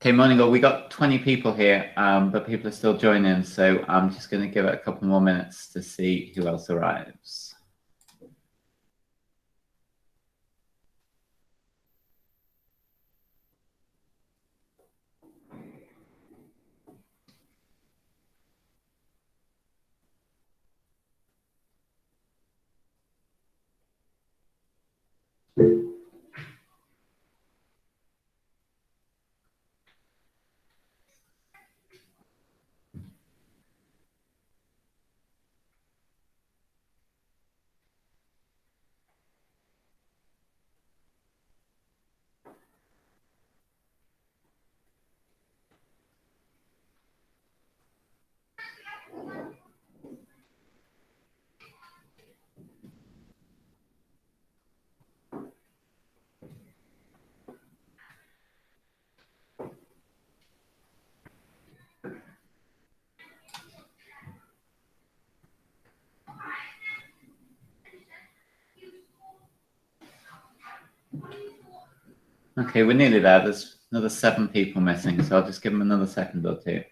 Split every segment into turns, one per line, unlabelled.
Okay, morning all. We got 20 people here, but people are still joining, so I'm just going to give it a couple more minutes to see who else arrives. Okay, we're nearly there. There's another 7 people missing, so I'll just give them another second or two.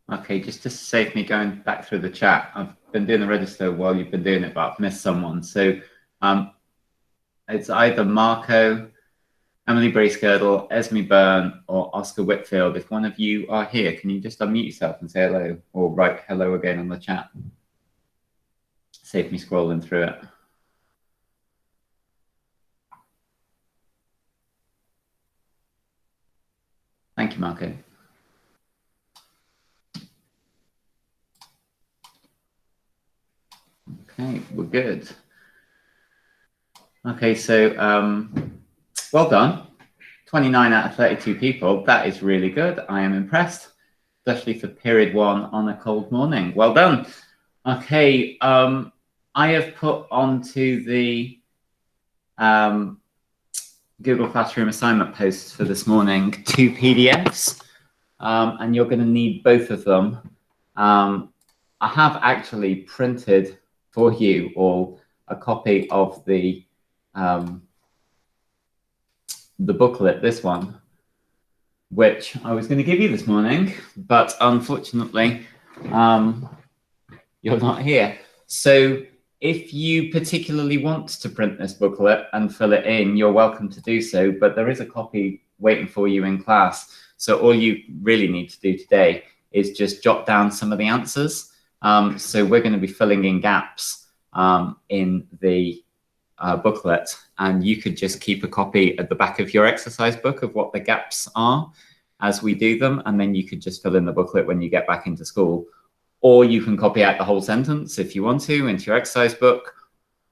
Okay, just to save me going back through the chat, I've been doing the register while you've been doing it, but I've missed someone. So it's either Marco, Emily Bracegirdle, Esme Byrne, or Oscar Whitfield. If one of you are here, can you just unmute yourself and say hello, or write hello again on the chat? Save me scrolling through it. Thank you, Marco. Okay, we're good. Okay, so well done. 29 out of 32 people. That is really good. I am impressed, especially for period 1 on a cold morning. Well done. Okay, I have put onto the Google Classroom assignment posts for this morning 2 PDFs, and you're going to need both of them. I have actually printed for you all a copy of the booklet, this one, which I was going to give you this morning, but unfortunately, you're not here. So if you particularly want to print this booklet and fill it in, you're welcome to do so, but there is a copy waiting for you in class. So all you really need to do today is just jot down some of the answers. So we're going to be filling in gaps in the booklet, and you could just keep a copy at the back of your exercise book of what the gaps are as we do them, and then you could just fill in the booklet when you get back into school. Or you can copy out the whole sentence if you want to into your exercise book,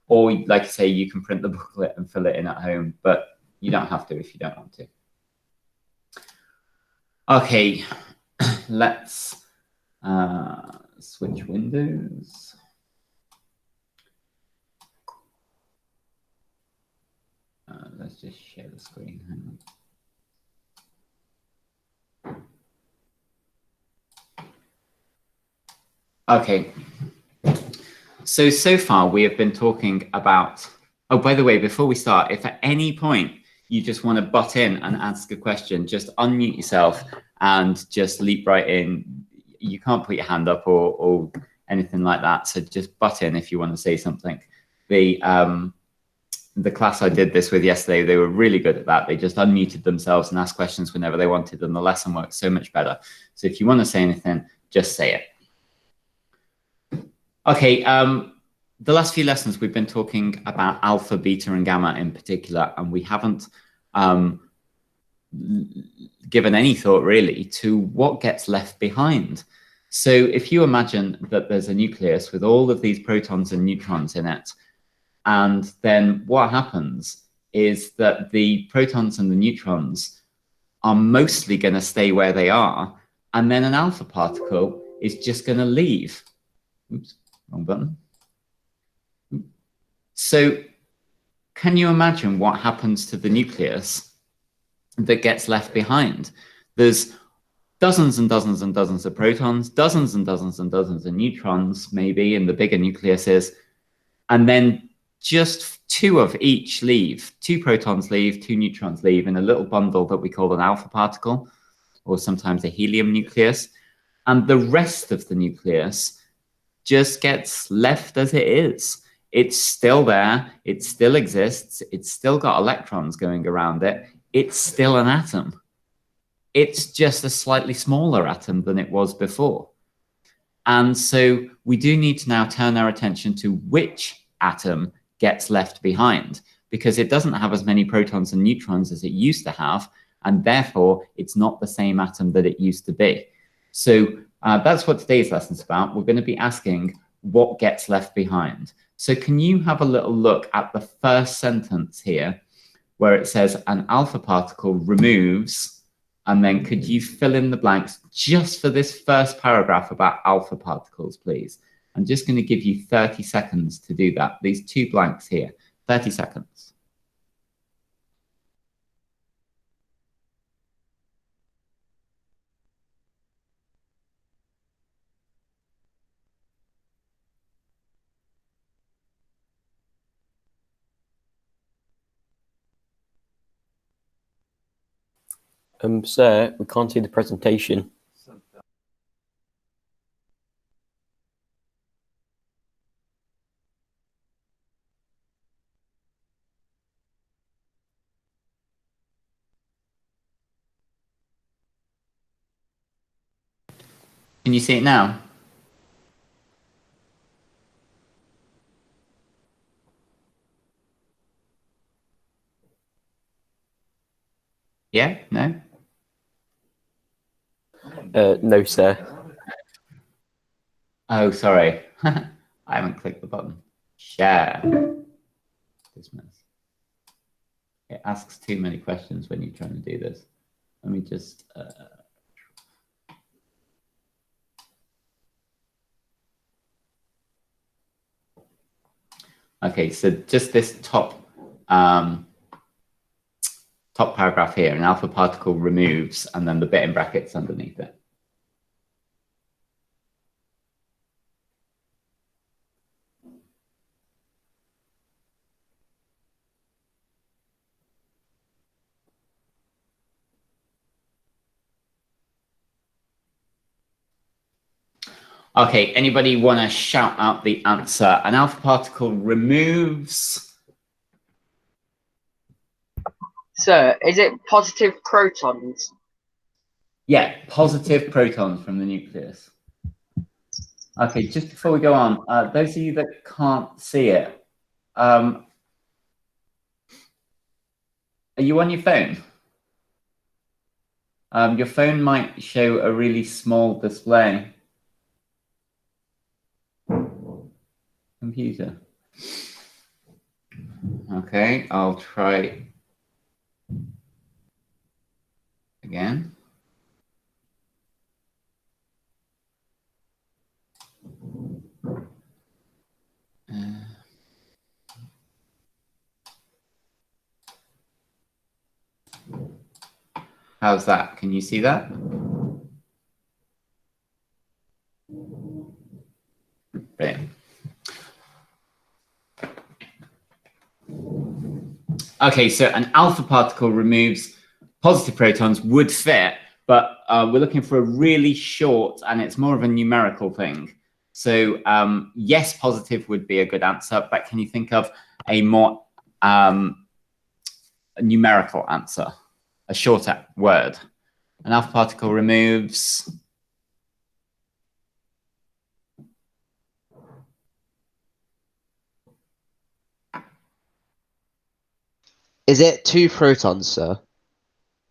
or like I say, you can print the booklet and fill it in at home, but you don't have to if you don't want to. Okay, let's switch windows. Let's just share the screen. Hang on. Okay. So far we have been talking about, oh, by the way, before we start, if at any point you just want to butt in and ask a question, just unmute yourself and just leap right in. You can't put your hand up or anything like that. So just butt in if you want to say something. the class I did this with yesterday, they were really good at that. They just unmuted themselves and asked questions whenever they wanted, and the lesson worked so much better. So if you want to say anything, just say it. Okay, the last few lessons we've been talking about alpha, beta, and gamma in particular, and we haven't given any thought really to what gets left behind. So if you imagine that there's a nucleus with all of these protons and neutrons in it, and then what happens is that the protons and the neutrons are mostly going to stay where they are, and then an alpha particle is just going to leave. Oops, wrong button. So can you imagine what happens to the nucleus that gets left behind? There's dozens and dozens and dozens of protons, dozens and dozens and dozens of neutrons, maybe in the bigger nucleuses, and then just two of each leave. Two protons leave, two neutrons leave in a little bundle that we call an alpha particle, or sometimes a helium nucleus. And the rest of the nucleus just gets left as it is. It's still there, it still exists, it's still got electrons going around it, it's still an atom. It's just a slightly smaller atom than it was before. And so we do need to now turn our attention to which atom gets left behind, because it doesn't have as many protons and neutrons as it used to have, and therefore it's not the same atom that it used to be. So that's what today's lesson's about. We're going to be asking what gets left behind. So can you have a little look at the first sentence here, where it says an alpha particle removes, and then could you fill in the blanks just for this first paragraph about alpha particles, please? I'm just going to give you 30 seconds to do that. These two blanks here, 30 seconds.
Sir, we can't see the presentation.
Can you see it now? Yeah? No?
No, sir.
Oh, sorry. I haven't clicked the button. Share. Dismiss. It asks too many questions when you're trying to do this. Let me just... Okay, so just this top paragraph here, an alpha particle removes, and then the bit in brackets underneath it. Okay, anybody want to shout out the answer? An alpha particle removes...
Sir, is it positive protons?
Yeah, positive protons from the nucleus. Okay, just before we go on, those of you that can't see it, are you on your phone? Your phone might show a really small display. Computer. Okay, I'll try again. How's that? Can you see that? Brilliant. Okay, so an alpha particle removes positive protons would fit, but we're looking for a really short, and it's more of a numerical thing. So yes, positive would be a good answer, but can you think of a more a numerical answer, a shorter word. An alpha particle removes...
Is it 2 protons, sir?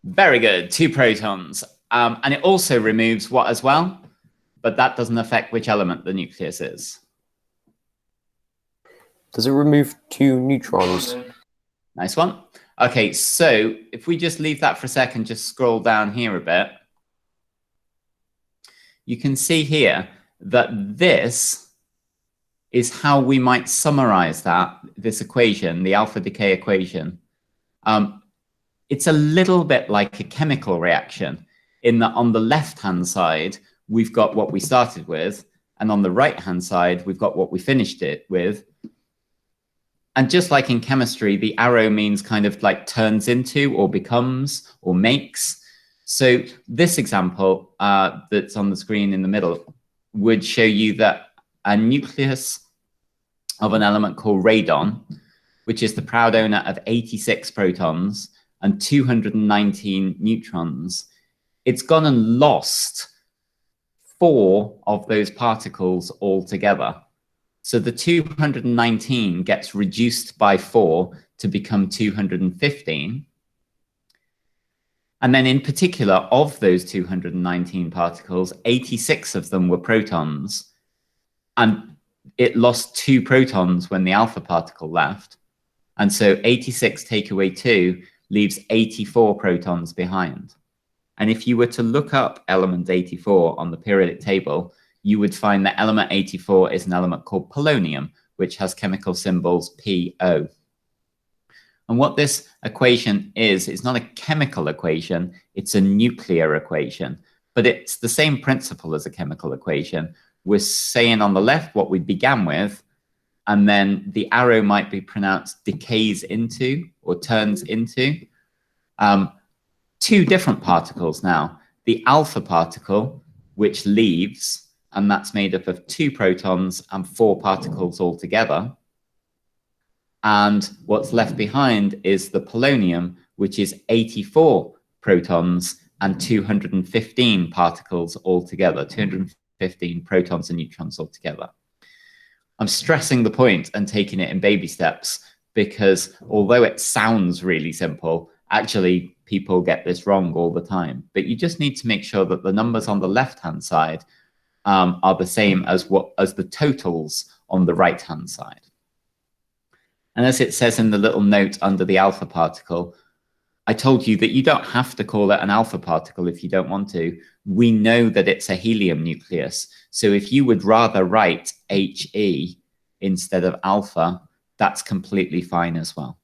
Very good, 2 protons. And it also removes what as well? But that doesn't affect which element the nucleus is.
Does it remove 2 neutrons?
Nice one. Okay, so if we just leave that for a second, just scroll down here a bit, you can see here that this is how we might summarize this equation, the alpha decay equation. It's a little bit like a chemical reaction in that on the left-hand side, we've got what we started with, and on the right-hand side, we've got what we finished it with. And just like in chemistry, the arrow means kind of like turns into or becomes or makes. So this example that's on the screen in the middle would show you that a nucleus of an element called radon, which is the proud owner of 86 protons and 219 neutrons, it's gone and lost 4 of those particles altogether. So the 219 gets reduced by 4 to become 215. And then in particular, of those 219 particles, 86 of them were protons. And it lost 2 protons when the alpha particle left. And so 86 take away 2 leaves 84 protons behind. And if you were to look up element 84 on the periodic table, you would find that element 84 is an element called polonium, which has chemical symbols PO. And what this equation is, it's not a chemical equation, it's a nuclear equation. But it's the same principle as a chemical equation. We're saying on the left what we began with, and then the arrow might be pronounced decays into or turns into. 2 different particles now. The alpha particle, which leaves, and that's made up of 2 protons and 4 particles altogether. And what's left behind is the polonium, which is 84 protons and 215 particles altogether, 215 protons and neutrons altogether. I'm stressing the point and taking it in baby steps because although it sounds really simple, actually people get this wrong all the time. But you just need to make sure that the numbers on the left-hand side are the same as the totals on the right-hand side. And as it says in the little note under the alpha particle, I told you that you don't have to call it an alpha particle if you don't want to. We know that it's a helium nucleus. So if you would rather write He instead of alpha, that's completely fine as well.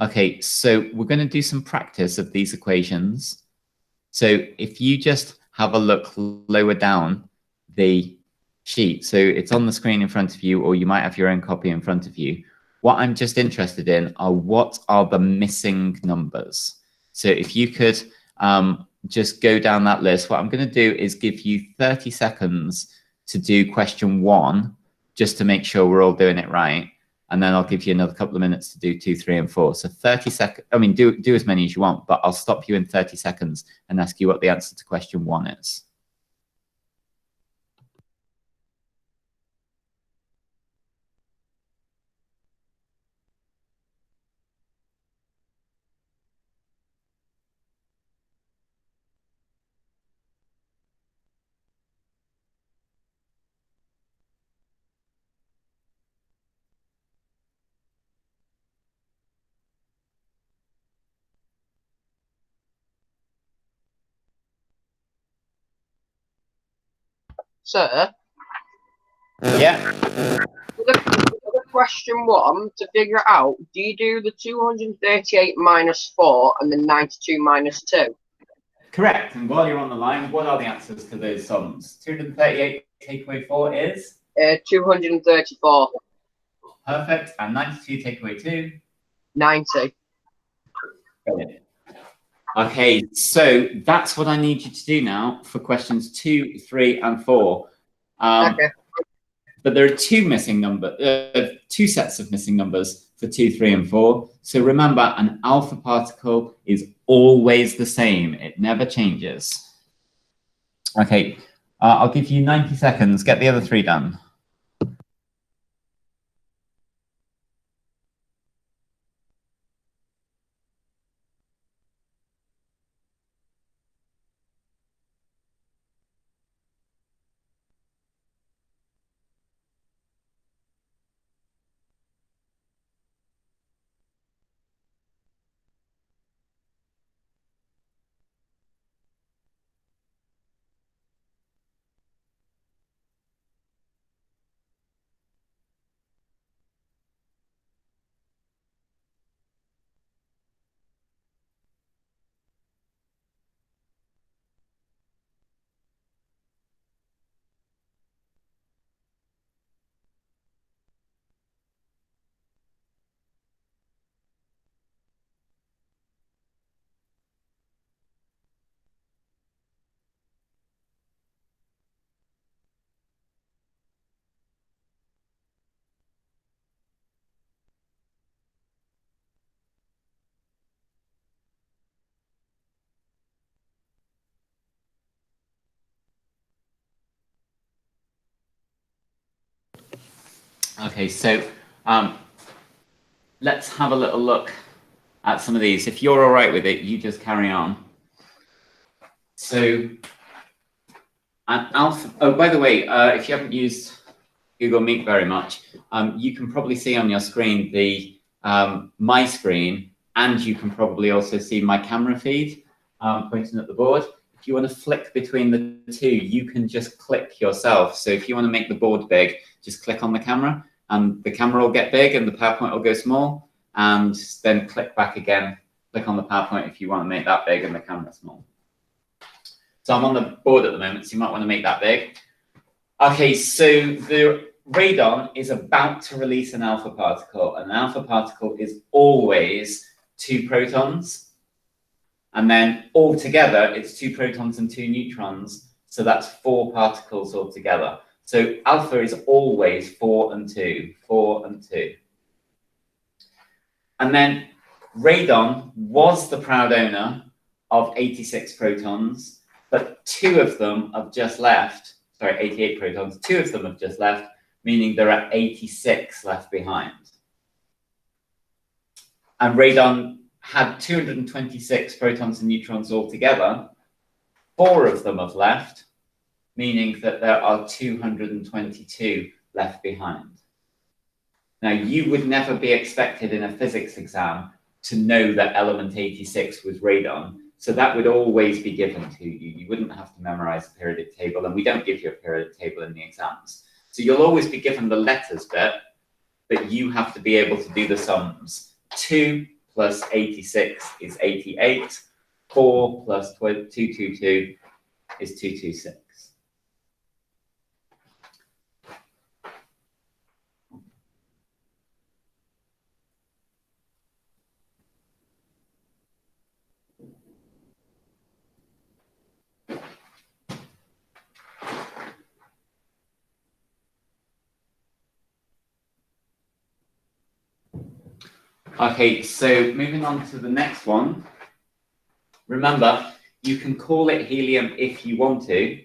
Okay, so we're going to do some practice of these equations. So if you just have a look lower down the sheet, so it's on the screen in front of you, or you might have your own copy in front of you. What I'm just interested in are what are the missing numbers. So if you could just go down that list, what I'm going to do is give you 30 seconds to do question 1, just to make sure we're all doing it right. And then I'll give you another couple of minutes to do 2, 3, and 4. So 30 seconds, I mean, do as many as you want, but I'll stop you in 30 seconds and ask you what the answer to question 1 is.
Sir,
Yeah.
for the question 1, to figure it out, do you do the 238 minus 4 and then 92 minus 2?
Correct. And while you're on the line, what are the answers to those sums? 238 take away 4 is?
234.
Perfect. And 92 take away 2?
90.
Brilliant. Okay, so that's what I need you to do now for questions 2, 3, and 4.
Okay.
But there are 2 missing numbers, 2 sets of missing numbers for 2, 3, and 4. So remember, an alpha particle is always the same. It never changes. Okay, I'll give you 90 seconds. Get the other 3 done. Okay, so let's have a little look at some of these. If you're all right with it, you just carry on. So, an alpha. Oh, by the way, if you haven't used Google Meet very much, you can probably see on your screen the my screen, and you can probably also see my camera feed pointing at the board. If you want to flick between the two, you can just click yourself. So if you want to make the board big, just click on the camera, and the camera will get big and the PowerPoint will go small, and then click back again, click on the PowerPoint if you want to make that big and the camera small. So I'm on the board at the moment, so you might want to make that big. Okay, so the radon is about to release an alpha particle. An alpha particle is always 2 protons. And then altogether, it's 2 protons and 2 neutrons. So that's 4 particles altogether. So alpha is always 4 and 2, 4 and 2. And then radon was the proud owner of 86 protons, but 2 of them have just left. Sorry, 88 protons. 2 of them have just left, meaning there are 86 left behind. And radon had 226 protons and neutrons altogether. 4 of them have left, meaning that there are 222 left behind. Now, you would never be expected in a physics exam to know that element 86 was radon. So that would always be given to you. You wouldn't have to memorize the periodic table, and we don't give you a periodic table in the exams. So you'll always be given the letters bit, but you have to be able to do the sums. 2 plus 86 is 88. 4 plus 222 is 226. Okay, so moving on to the next one. Remember, you can call it helium if you want to.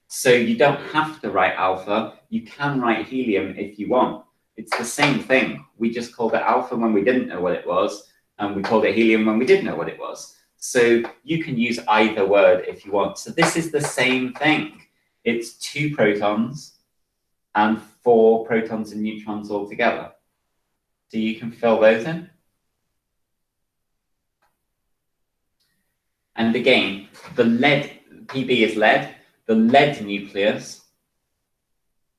So you don't have to write alpha. You can write helium if you want. It's the same thing. We just called it alpha when we didn't know what it was, and we called it helium when we did know what it was. So you can use either word if you want. So this is the same thing. It's 2 protons and 4 protons and neutrons all together. So you can fill those in. And again, the lead, Pb is lead, the lead nucleus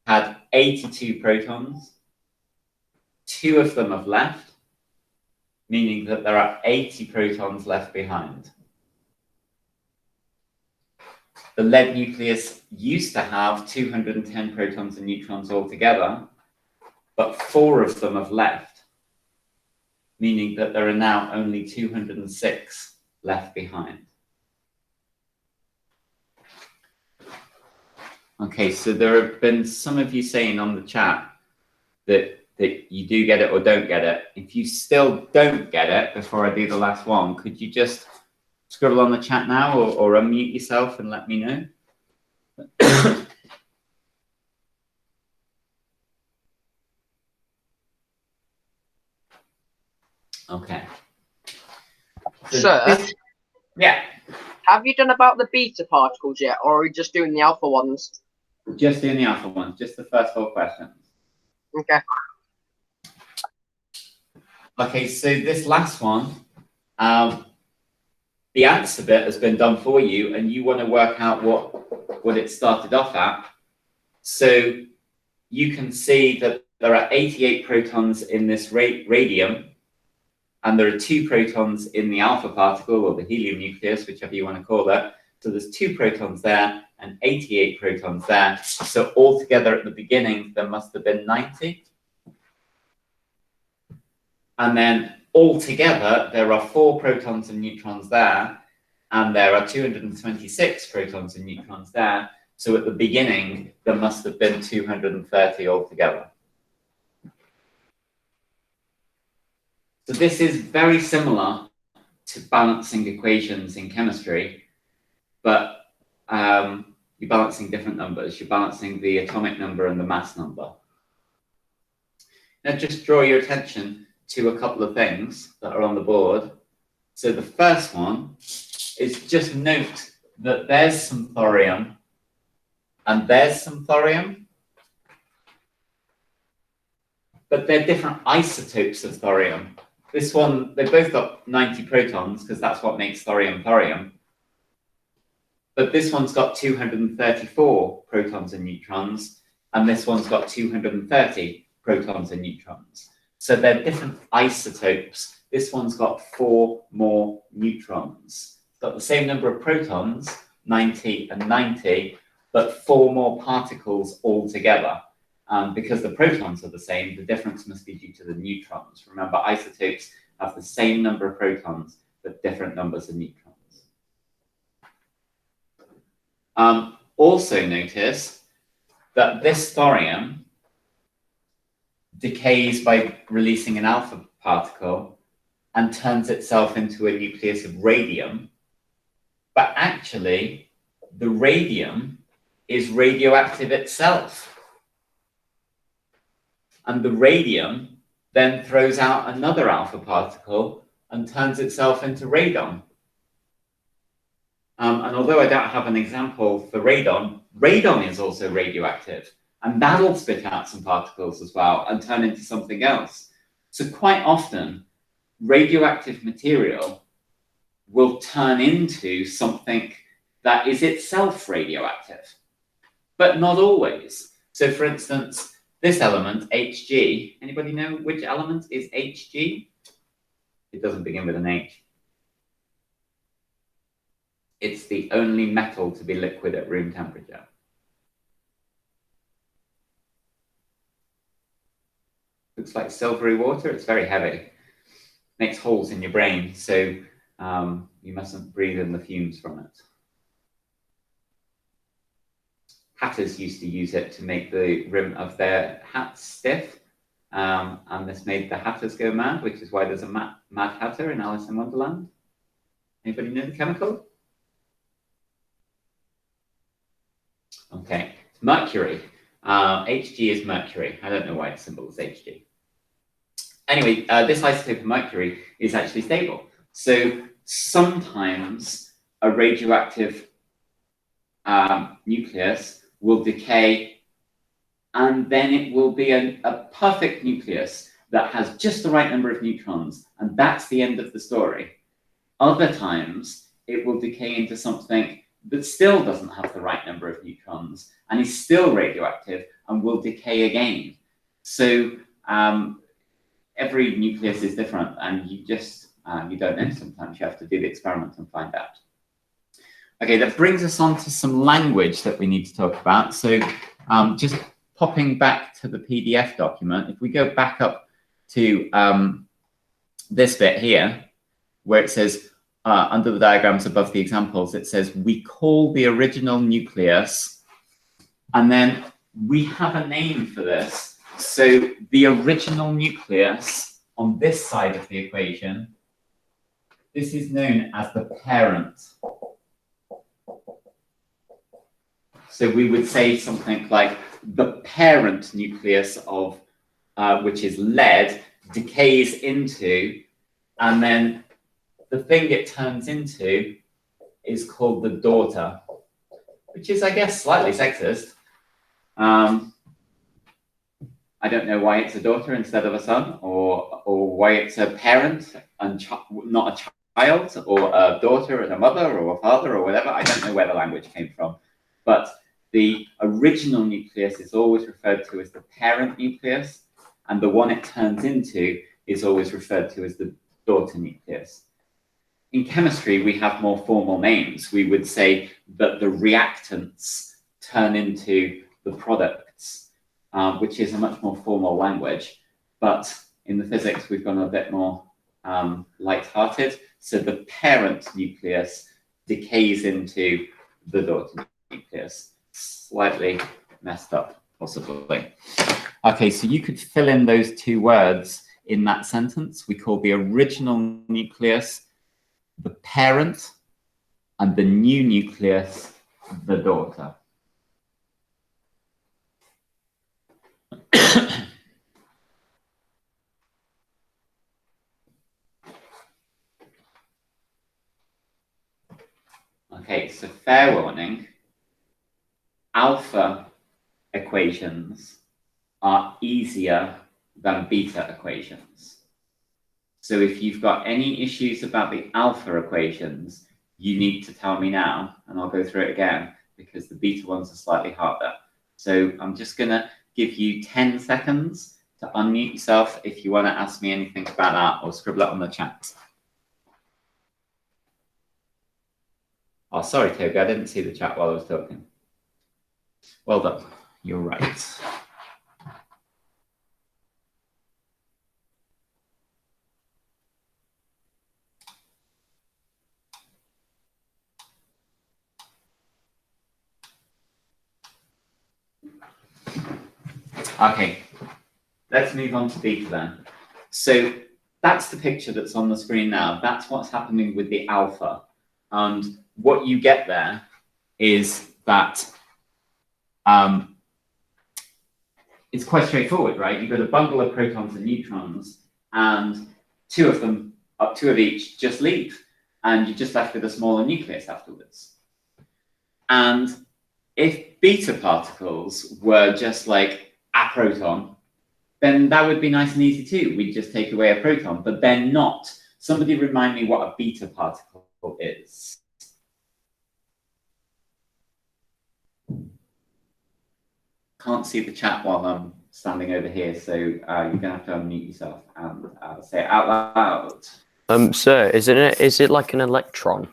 had 82 protons. 2 of them have left, meaning that there are 80 protons left behind. The lead nucleus used to have 210 protons and neutrons altogether, but 4 of them have left, meaning that there are now only 206 left behind. Okay, so there have been some of you saying on the chat that that you do get it or don't get it. If you still don't get it before I do the last one, could you just scribble on the chat now or unmute yourself and let me know? Okay.
Sir,
yeah.
have you done about the beta particles yet, or are you just doing the alpha ones?
Just doing the alpha ones, just the first 4 questions.
Okay.
Okay, so this last one, the answer bit has been done for you, and you want to work out what it started off at. So you can see that there are 88 protons in this radium, and there are 2 protons in the alpha particle, or the helium nucleus, whichever you want to call it. So there's 2 protons there and 88 protons there. So altogether at the beginning, there must have been 90. And then altogether, there are 4 protons and neutrons there, and there are 226 protons and neutrons there. So at the beginning, there must have been 230 altogether. So this is very similar to balancing equations in chemistry, but you're balancing different numbers. You're balancing the atomic number and the mass number. Now just draw your attention to a couple of things that are on the board. So the first one is just note that there's some thorium and there's some thorium, but they're different isotopes of thorium. This one, they've both got 90 protons because that's what makes thorium thorium. But this one's got 234 protons and neutrons, and this one's got 230 protons and neutrons. So they're different isotopes. This one's got 4 more neutrons. It's got the same number of protons, 90 and 90, but 4 more particles altogether. Because the protons are the same, the difference must be due to the neutrons. Remember, isotopes have the same number of protons, but different numbers of neutrons. Also notice that this thorium decays by releasing an alpha particle and turns itself into a nucleus of radium. But actually, the radium is radioactive itself. And the radium then throws out another alpha particle and turns itself into radon. And although I don't have an example for radon, radon is also radioactive. And that'll spit out some particles as well and turn into something else. So quite often, radioactive material will turn into something that is itself radioactive, but not always. So for instance, this element, Hg, anybody know which element is Hg? It doesn't begin with an H. It's the only metal to be liquid at room temperature. Looks like silvery water. It's very heavy. Makes holes in your brain, so you mustn't breathe in the fumes from it. Hatters used to use it to make the rim of their hats stiff, and this made the hatters go mad, which is why there's a Mad Hatter in Alice in Wonderland. Anybody know the chemical? Okay, it's mercury. Hg is mercury. I don't know why its symbol is Hg. Anyway, this isotope of mercury is actually stable. So sometimes a radioactive nucleus will decay, and then it will be a perfect nucleus that has just the right number of neutrons, and that's the end of the story. Other times, it will decay into something that still doesn't have the right number of neutrons, and is still radioactive, and will decay again. So every nucleus is different, and you just, you don't know sometimes. You have to do the experiment and find out. Okay, that brings us on to some language that we need to talk about. So just popping back to the PDF document, if we go back up to this bit here, where it says, under the diagrams above the examples, it says, we call the original nucleus, and then we have a name for this, So the original nucleus on this side of the equation, this is known as the parent. So we would say something like the parent nucleus of, which is lead, decays into, and then the thing it turns into is called the daughter, which is, I guess, slightly sexist. I don't know why it's a daughter instead of a son, or why it's a parent and not a child, or a daughter and a mother, or a father, or whatever. I don't know where the language came from. But the original nucleus is always referred to as the parent nucleus, and the one it turns into is always referred to as the daughter nucleus. In chemistry, we have more formal names. We would say that the reactants turn into the products, which is a much more formal language. But in the physics, we've gone a bit more light-hearted. So the parent nucleus decays into the daughter nucleus. Slightly messed up, possibly. Okay, so you could fill in those two words in that sentence. We call the original nucleus the parent, and the new nucleus the daughter. Okay, so fair warning, alpha equations are easier than beta equations. So if you've got any issues about the alpha equations, you need to tell me now, and I'll go through it again, because the beta ones are slightly harder. So I'm just going to give you 10 seconds to unmute yourself if you want to ask me anything about that, or scribble it on the chat. Oh, sorry, Toby, I didn't see the chat while I was talking. Well done, you're right. Okay, let's move on to beta then. So that's the picture that's on the screen now. That's what's happening with the alpha. And what you get there is that it's quite straightforward, right? You've got a bundle of protons and neutrons, and two of each just leave, and you're just left with a smaller nucleus afterwards. And if beta particles were just like a proton, then that would be nice and easy too. We'd just take away a proton, but they're not. Somebody remind me what a beta particle is. Can't see the chat while I'm standing over here, so you're going to have to unmute yourself and say it out loud.
Sir, is it like an electron?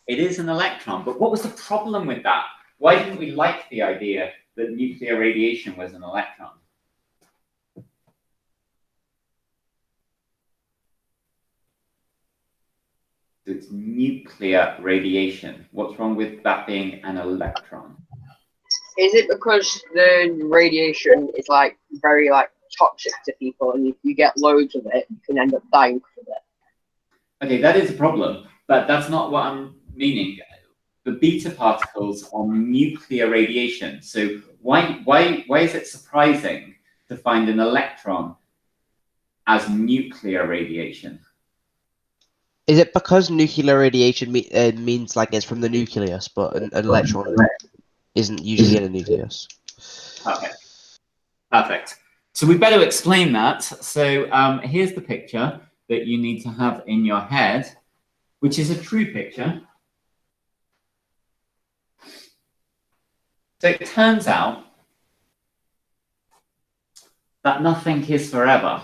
It is an electron, but what was the problem with that? Why didn't we like the idea that nuclear radiation was an electron? So it's nuclear radiation. What's wrong with that being an electron?
Is it because the radiation is like very like toxic to people, and if you get loads of it, you can end up dying from it?
Okay, that is a problem, but that's not what I'm meaning. The beta particles are nuclear radiation. So why is it surprising to find an electron as nuclear radiation?
Is it because nuclear radiation means like it's from the nucleus, but an electron isn't usually in a nucleus?
Okay, perfect. So we better explain that. So here's the picture that you need to have in your head, which is a true picture. So it turns out that nothing is forever.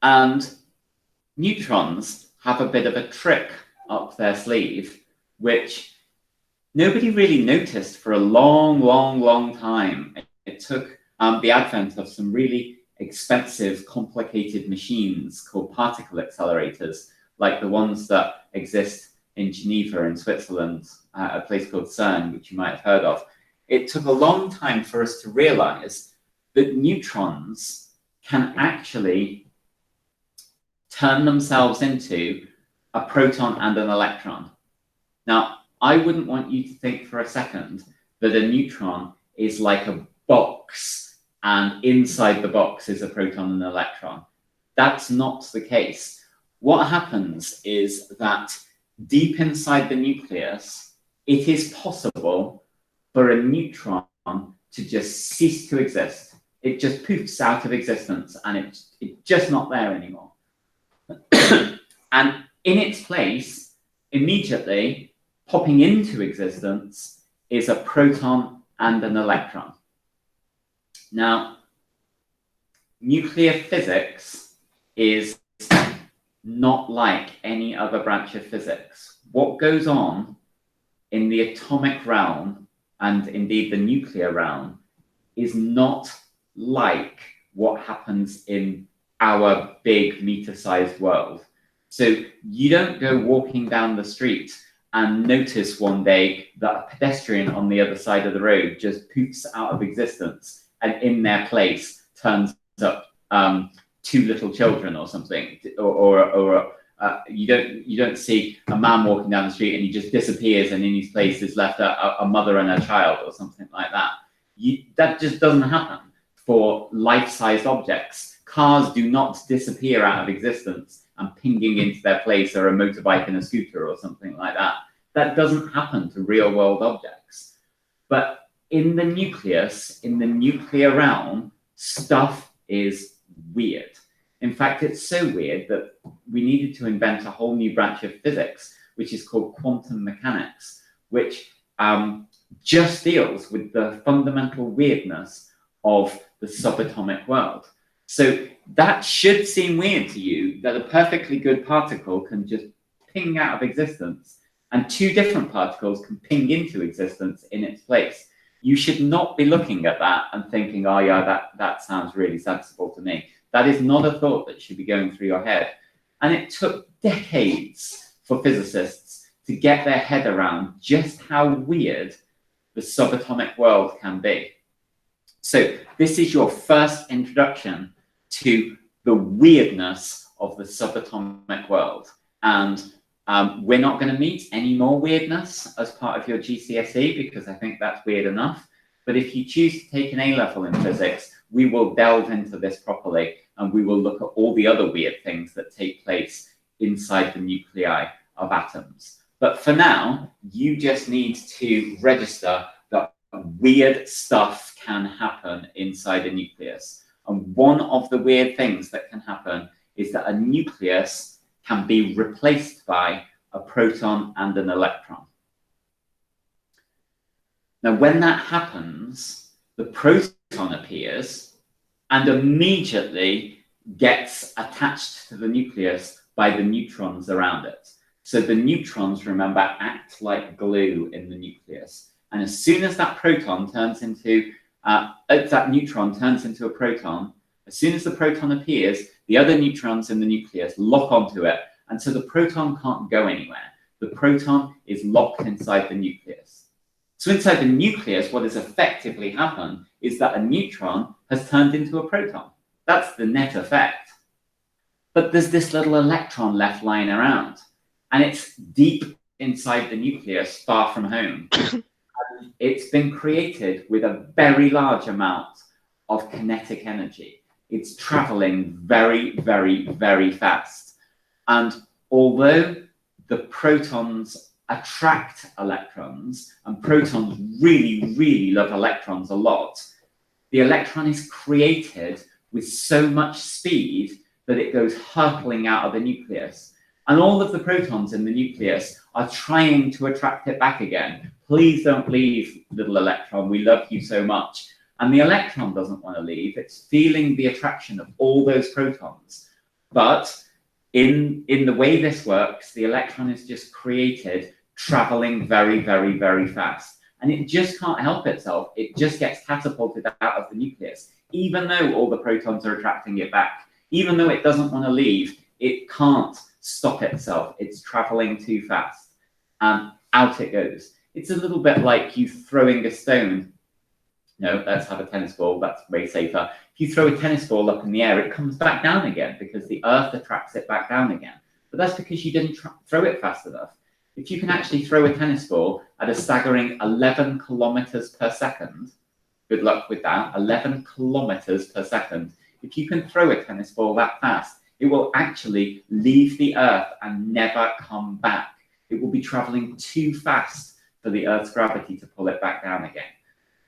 And neutrons have a bit of a trick up their sleeve, which nobody really noticed for a long time. It took the advent of some really expensive, complicated machines called particle accelerators, like the ones that exist in Geneva in Switzerland, a place called CERN, which you might have heard of. It took a long time for us to realize that neutrons can actually turn themselves into a proton and an electron. Now, I wouldn't want you to think for a second that a neutron is like a box and inside the box is a proton and an electron. That's not the case. What happens is that deep inside the nucleus, it is possible for a neutron to just cease to exist. It just poofs out of existence and it's just not there anymore. And in its place, immediately popping into existence is a proton and an electron. Now, nuclear physics is not like any other branch of physics. What goes on in the atomic realm and indeed the nuclear realm is not like what happens in our big meter-sized world. So you don't go walking down the street and notice one day that a pedestrian on the other side of the road just poofs out of existence and in their place turns up two little children or something, or you don't see a man walking down the street and he just disappears and in his place is left a mother and a child or something like that. That just doesn't happen for life-sized objects. Cars do not disappear out of existence and pinging into their place, or a motorbike and a scooter or something like that. That doesn't happen to real-world objects. But in the nucleus, in the nuclear realm, stuff is weird. In fact, it's so weird that we needed to invent a whole new branch of physics, which is called quantum mechanics, which just deals with the fundamental weirdness of the subatomic world. So that should seem weird to you, that a perfectly good particle can just ping out of existence and two different particles can ping into existence in its place. You should not be looking at that and thinking, oh yeah, that sounds really sensible to me. That is not a thought that should be going through your head. And it took decades for physicists to get their head around just how weird the subatomic world can be. So this is your first introduction to the weirdness of the subatomic world. And we're not going to meet any more weirdness as part of your GCSE because I think that's weird enough. But if you choose to take an A-level in physics, we will delve into this properly and we will look at all the other weird things that take place inside the nuclei of atoms. But for now, you just need to register that weird stuff can happen inside a nucleus. And one of the weird things that can happen is that a nucleus can be replaced by a proton and an electron. Now, when that happens, the proton appears and immediately gets attached to the nucleus by the neutrons around it. So the neutrons, remember, act like glue in the nucleus. And as soon as that proton turns into, that neutron turns into a proton, as soon as the proton appears, the other neutrons in the nucleus lock onto it. And so the proton can't go anywhere. The proton is locked inside the nucleus. So inside the nucleus, what has effectively happened is that a neutron has turned into a proton. That's the net effect. But there's this little electron left lying around, and it's deep inside the nucleus, far from home. And it's been created with a very large amount of kinetic energy. It's traveling very, very, very fast. And although the protons attract electrons, and protons really, really love electrons a lot, the electron is created with so much speed that it goes hurtling out of the nucleus. And all of the protons in the nucleus are trying to attract it back again. Please don't leave, little electron. We love you so much. And the electron doesn't want to leave. It's feeling the attraction of all those protons. But in the way this works, the electron is just created traveling very, very, very fast. And it just can't help itself. It just gets catapulted out of the nucleus. Even though all the protons are attracting it back, even though it doesn't want to leave, it can't stop itself. It's traveling too fast. And out it goes. It's a little bit like you throwing a stone No, let's have a tennis ball. That's way safer. If you throw a tennis ball up in the air, it comes back down again because the Earth attracts it back down again. But that's because you didn't throw it fast enough. If you can actually throw a tennis ball at a staggering 11 kilometers per second, good luck with that, 11 kilometers per second. If you can throw a tennis ball that fast, it will actually leave the Earth and never come back. It will be traveling too fast for the Earth's gravity to pull it back down again.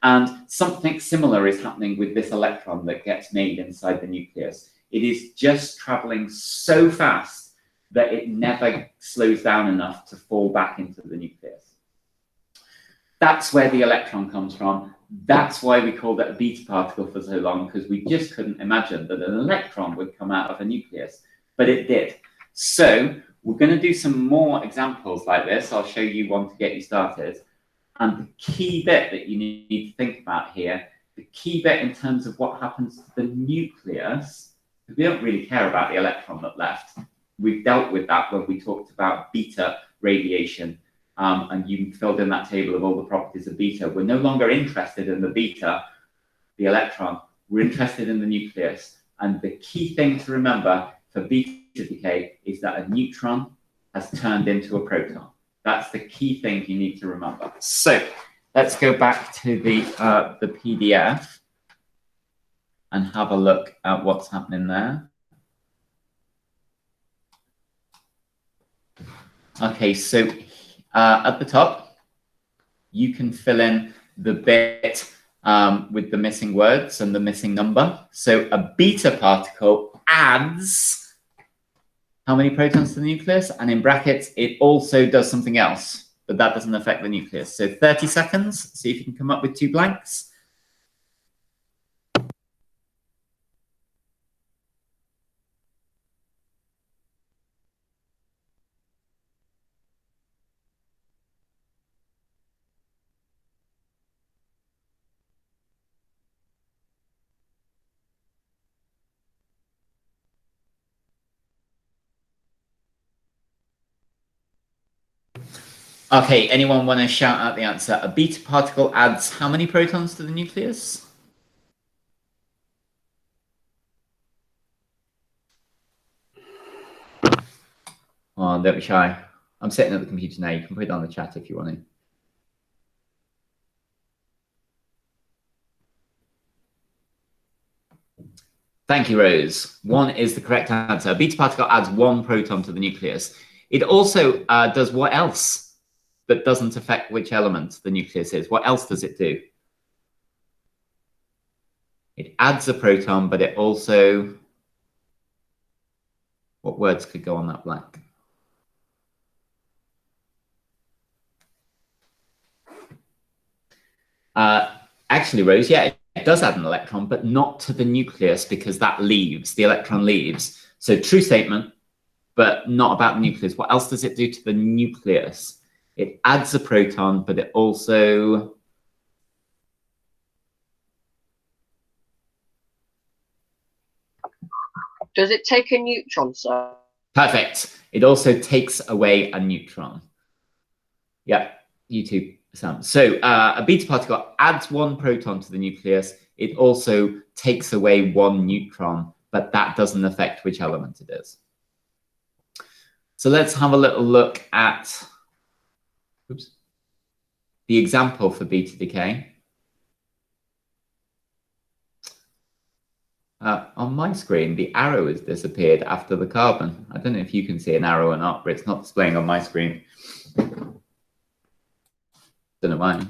And something similar is happening with this electron that gets made inside the nucleus. It is just traveling so fast that it never slows down enough to fall back into the nucleus. That's where the electron comes from. That's why we called it a beta particle for so long, because we just couldn't imagine that an electron would come out of a nucleus, but it did. So we're going to do some more examples like this. I'll show you one to get you started. And the key bit that you need to think about here, the key bit in terms of what happens to the nucleus, because we don't really care about the electron that left. We've dealt with that when we talked about beta radiation, and you filled in that table of all the properties of beta. We're no longer interested in the beta, the electron. We're interested in the nucleus. And the key thing to remember for beta decay is that a neutron has turned into a proton. That's the key thing you need to remember. So let's go back to the PDF and have a look at what's happening there. Okay, so at the top, you can fill in the bit with the missing words and the missing number. So a beta particle adds how many protons to the nucleus? And in brackets, it also does something else, but that doesn't affect the nucleus. So 30 seconds, see if you can come up with 2 blanks. Okay, anyone want to shout out the answer? A beta particle adds how many protons to the nucleus? Oh, don't be shy. I'm sitting at the computer now. You can put it on the chat if you want to. Thank you, Rose. 1 is the correct answer. A beta particle adds 1 proton to the nucleus. It also does what else that doesn't affect which element the nucleus is? What else does it do? It adds a proton, but it also... What words could go on that blank? Actually, Rose, yeah, it does add an electron, but not to the nucleus because that leaves, the electron leaves. So true statement, but not about the nucleus. What else does it do to the nucleus? It adds a proton, but it also...
Does it take a neutron, sir?
Perfect. It also takes away a neutron. Yeah, you too, Sam. So a beta particle adds 1 proton to the nucleus. It also takes away 1 neutron, but that doesn't affect which element it is. So let's have a little look at the example for beta decay. On my screen, the arrow has disappeared after the carbon. I don't know if you can see an arrow or not, but it's not displaying on my screen. Don't know why.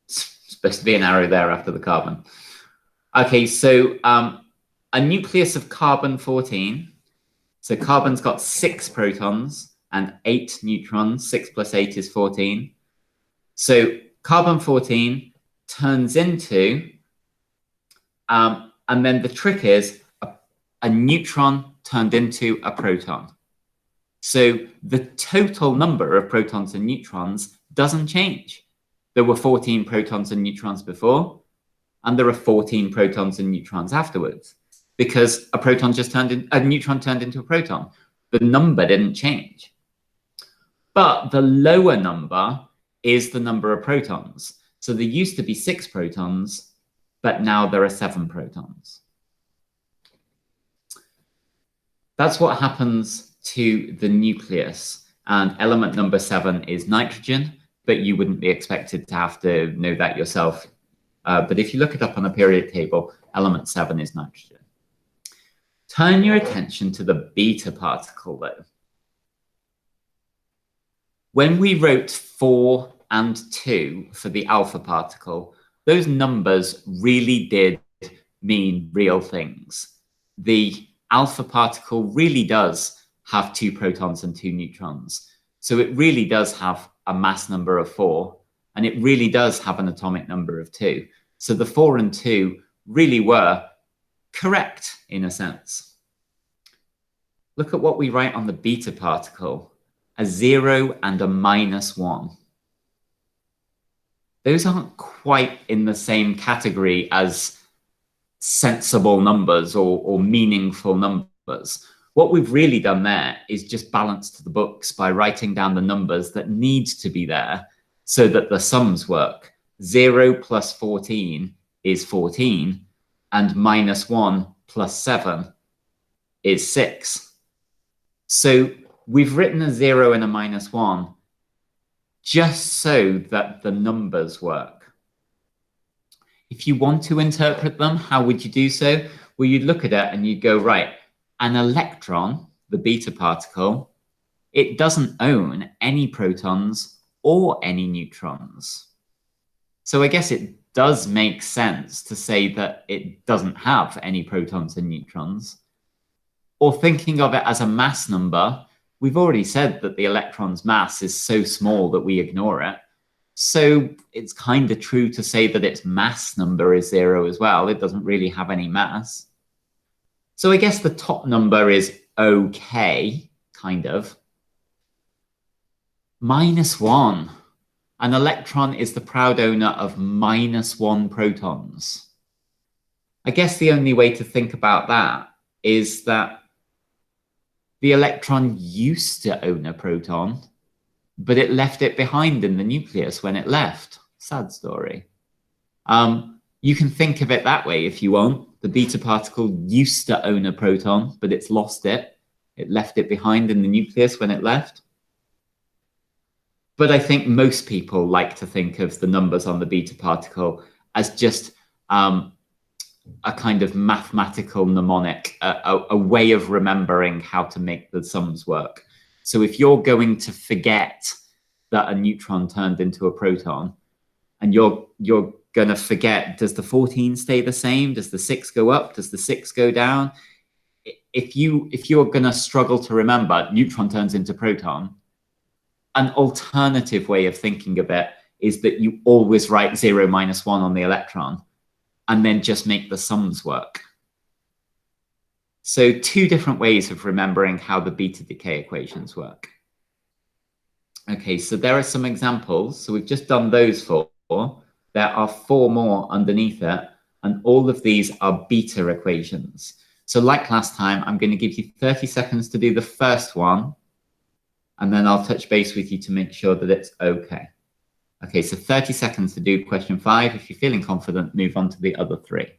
It's supposed to be an arrow there after the carbon. Okay, so a nucleus of carbon-14. So carbon's got 6 protons and 8 neutrons. 6 plus 8 is 14. So carbon-14 turns into... and then the trick is a neutron turned into a proton. So the total number of protons and neutrons doesn't change. There were 14 protons and neutrons before, and there are 14 protons and neutrons afterwards, because a neutron turned into a proton. The number didn't change. But the lower number is the number of protons. So there used to be 6 protons, but now there are 7 protons. That's what happens to the nucleus. And element number 7 is nitrogen, but you wouldn't be expected to have to know that yourself. But if you look it up on a periodic table, element 7 is nitrogen. Turn your attention to the beta particle, though. When we wrote 4 and 2 for the alpha particle, those numbers really did mean real things. The alpha particle really does have 2 protons and 2 neutrons. So it really does have a mass number of 4, and it really does have an atomic number of 2. So the 4 and 2 really were correct in a sense. Look at what we write on the beta particle, a 0 and a -1. Those aren't quite in the same category as sensible numbers or meaningful numbers. What we've really done there is just balance the books by writing down the numbers that need to be there so that the sums work. 0 plus 14 is 14, and -1 plus 7 is 6. So we've written a 0 and a -1 just so that the numbers work. If you want to interpret them, how would you do so? Well, you'd look at it and you'd go, right, an electron, the beta particle, it doesn't own any protons or any neutrons. So I guess it does make sense to say that it doesn't have any protons and neutrons. Or thinking of it as a mass number, we've already said that the electron's mass is so small that we ignore it. So it's kind of true to say that its mass number is 0 as well. It doesn't really have any mass. So I guess the top number is okay, kind of. -1. An electron is the proud owner of -1 protons. I guess the only way to think about that is that the electron used to own a proton, but it left it behind in the nucleus when it left. Sad story. You can think of it that way if you want. The beta particle used to own a proton, but it's lost it. It left it behind in the nucleus when it left. But I think most people like to think of the numbers on the beta particle as just a kind of mathematical mnemonic, a way of remembering how to make the sums work. So if you're going to forget that a neutron turned into a proton, and you're going to forget, does the 14 stay the same? Does the 6 go up? Does the 6 go down? If you're going to struggle to remember neutron turns into proton, an alternative way of thinking of it is that you always write 0 - 1 on the electron and then just make the sums work. So 2 different ways of remembering how the beta decay equations work. Okay, so there are some examples. So we've just done those 4. There are 4 more underneath it, and all of these are beta equations. So like last time, I'm going to give you 30 seconds to do the first one, and then I'll touch base with you to make sure that it's okay. Okay, so 30 seconds to do question 5. If you're feeling confident, move on to the other 3.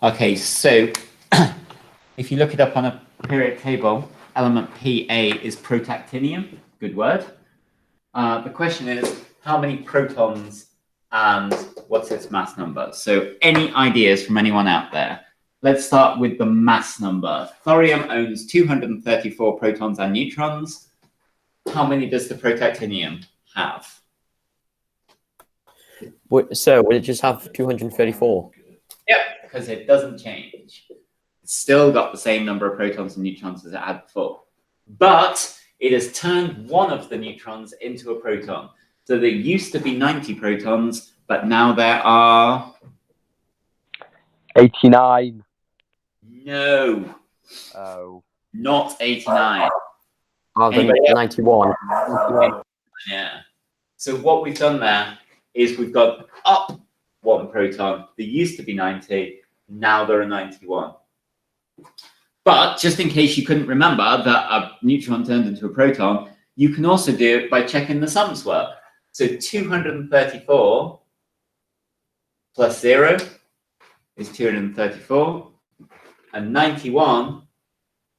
Okay, so if you look it up on a periodic table, element Pa is protactinium, good word. The question is, how many protons and what's its mass number? So any ideas from anyone out there? Let's start with the mass number. Thorium owns 234 protons and neutrons. How many does the protactinium have?
So would it just have 234?
Yep, because it doesn't change. It's still got the same number of protons and neutrons as it had before. But it has turned one of the neutrons into a proton. So there used to be 90 protons, but now there are
89.
no,
Oh.
not 89.
I think
Anybody else?
91.
Yeah. So what we've done there is we've got up one proton. There used to be 90. Now there are 91. But just in case you couldn't remember that a neutron turned into a proton, you can also do it by checking the sums work. So 234 plus 0 is 234. And 91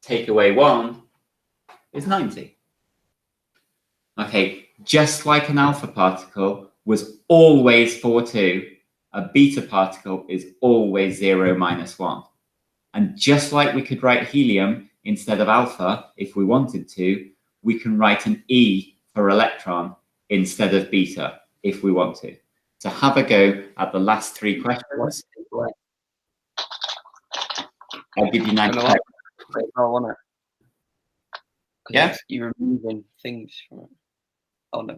take away 1 is 90. Okay, just like an alpha particle was always 4-2, a beta particle is always 0 minus 1. And just like we could write helium instead of alpha if we wanted to, we can write an E for electron instead of beta if we want to. So have a go at the last 3 questions. I'll give you 90 seconds.
I want it.
Yeah?
You're removing things from it. Oh no.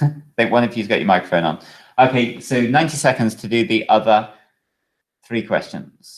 I think one of you's got your microphone on. Okay, so 90 seconds to do the other 3 questions.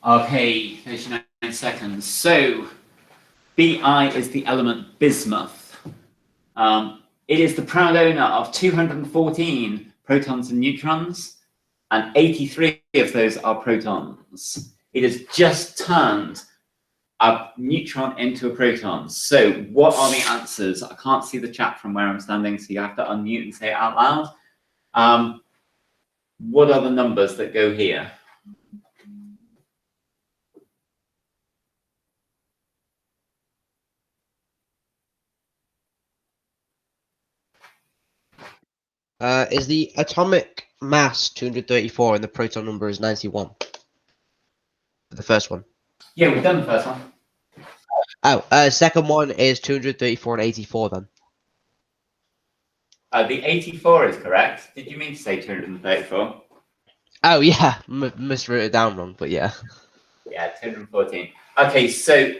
Okay, 39 seconds. So, Bi is the element bismuth. It is the proud owner of 214 protons and neutrons, and 83 of those are protons. It has just turned a neutron into a proton. So, what are the answers? I can't see the chat from where I'm standing, so you have to unmute and say it out loud. What are the numbers that go here?
Is the atomic mass 234 and the proton number is 91? The first one.
Yeah, we've done the first one.
Oh, second one is 234 and 84 then.
The 84 is correct. Did you mean to say 234?
Oh yeah, miswrote it down wrong, but yeah.
Yeah, 214. Okay, so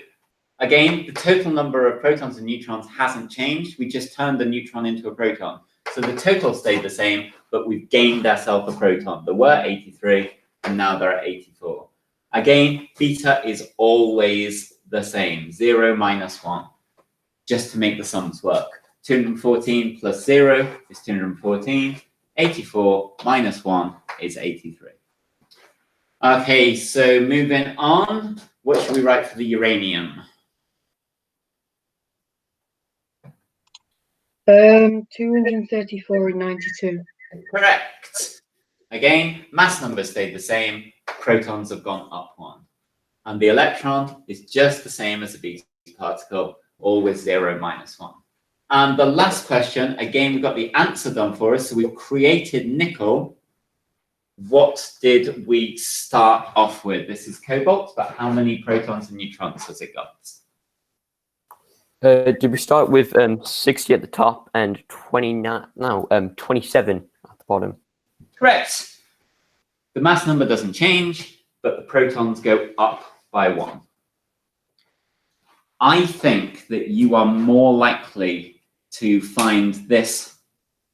again, the total number of protons and neutrons hasn't changed. We just turned the neutron into a proton. So the total stayed the same, but we've gained ourselves a proton. There were 83, and now there are 84. Again, beta is always the same, 0 minus 1, just to make the sums work. 214 plus 0 is 214. 84 minus 1 is 83. Okay, so moving on, what should we write for the uranium?
234 and 92.
Correct. Again, mass number stayed the same, protons have gone up 1. And the electron is just the same as a beta particle, always 0 minus 1. And the last question, again, we've got the answer done for us. So we've created nickel. What did we start off with? This is cobalt, but how many protons and neutrons has it got?
Did we start with 60 at the top and 29? No, 27 at the bottom.
Correct. The mass number doesn't change, but the protons go up by 1. I think that you are more likely to find this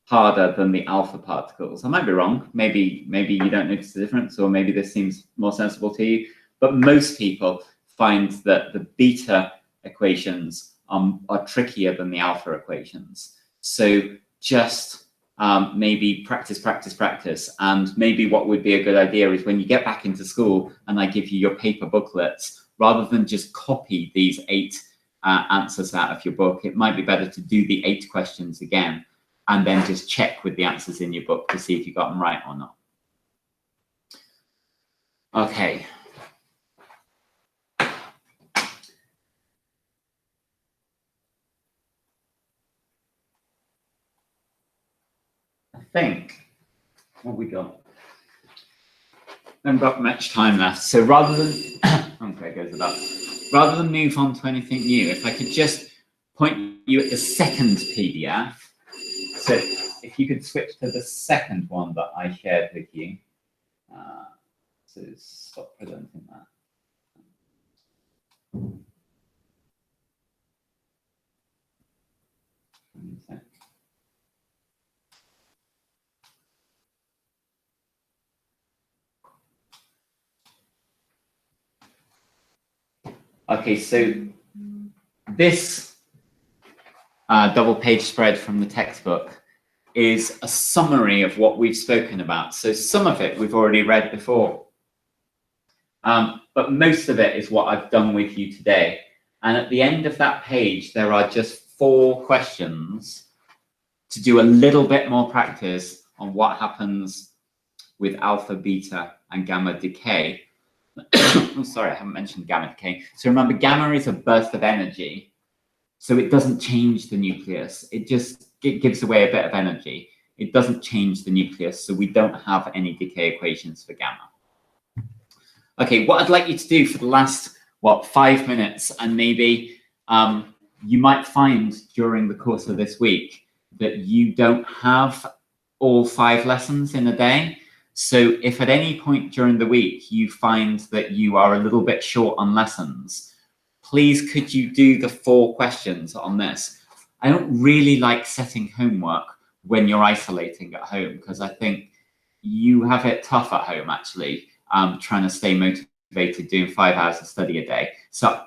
harder than the alpha particles. I might be wrong. Maybe you don't notice the difference, or maybe this seems more sensible to you. But most people find that the beta equations are trickier than the alpha equations. So just maybe practice. And maybe what would be a good idea is when you get back into school and I give you your paper booklets, rather than just copy these 8 answers out of your book, it might be better to do the 8 questions again and then just check with the answers in your book to see if you got them right or not. Okay. I think, what we got? Haven't got much time left. So rather than, okay, goes it up. Rather than move on to anything new, if I could just point you at the second PDF. So if you could switch to the second one that I shared with you. So stop presenting that. Okay, so this double page spread from the textbook is a summary of what we've spoken about. So some of it we've already read before, but most of it is what I've done with you today. And at the end of that page, there are just 4 questions to do a little bit more practice on what happens with alpha, beta, and gamma decay. Oh, sorry, I haven't mentioned gamma decay. So remember, gamma is a burst of energy. So it doesn't change the nucleus. It gives away a bit of energy. It doesn't change the nucleus. So we don't have any decay equations for gamma. Okay, what I'd like you to do for the last, 5 minutes, and maybe you might find during the course of this week that you don't have all 5 lessons in a day. So if at any point during the week you find that you are a little bit short on lessons, please could you do the 4 questions on this? I don't really like setting homework when you're isolating at home, because I think you have it tough at home actually, trying to stay motivated doing 5 hours of study a day. So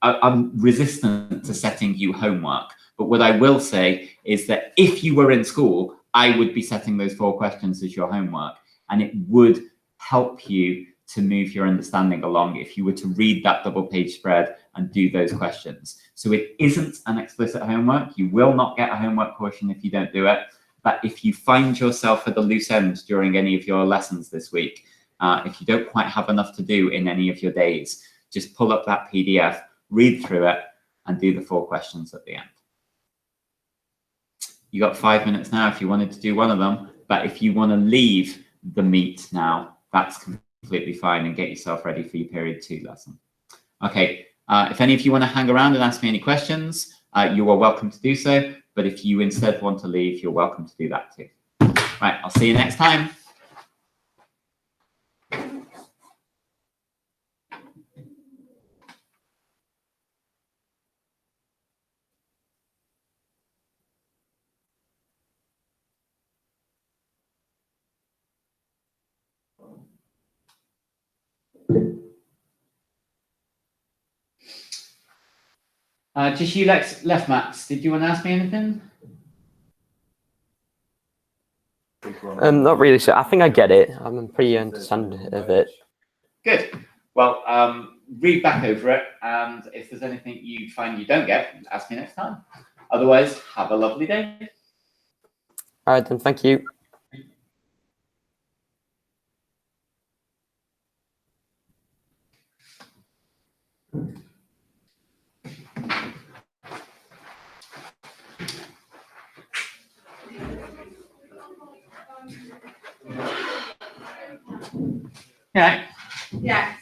I'm resistant to setting you homework. But what I will say is that if you were in school, I would be setting those 4 questions as your homework. And it would help you to move your understanding along if you were to read that double page spread and do those questions. So it isn't an explicit homework. You will not get a homework portion if you don't do it. But if you find yourself at the loose end during any of your lessons this week, if you don't quite have enough to do in any of your days, just pull up that PDF, read through it, and do the 4 questions at the end. You got 5 minutes now if you wanted to do one of them. But if you want to leave the meet now, that's completely fine, and get yourself ready for your period 2 lesson. Okay, if any of you want to hang around and ask me any questions, you are welcome to do so. But if you instead want to leave, you're welcome to do that too. Right, I'll see you next time. Just you left, Max. Did you want to ask me anything?
Not really. So I think I get it. I'm pretty understanding of it.
Good. Well, read back over it, and if there's anything you find you don't get, ask me next time. Otherwise, have a lovely day.
All right, then. Thank you.
Yeah.
Yeah.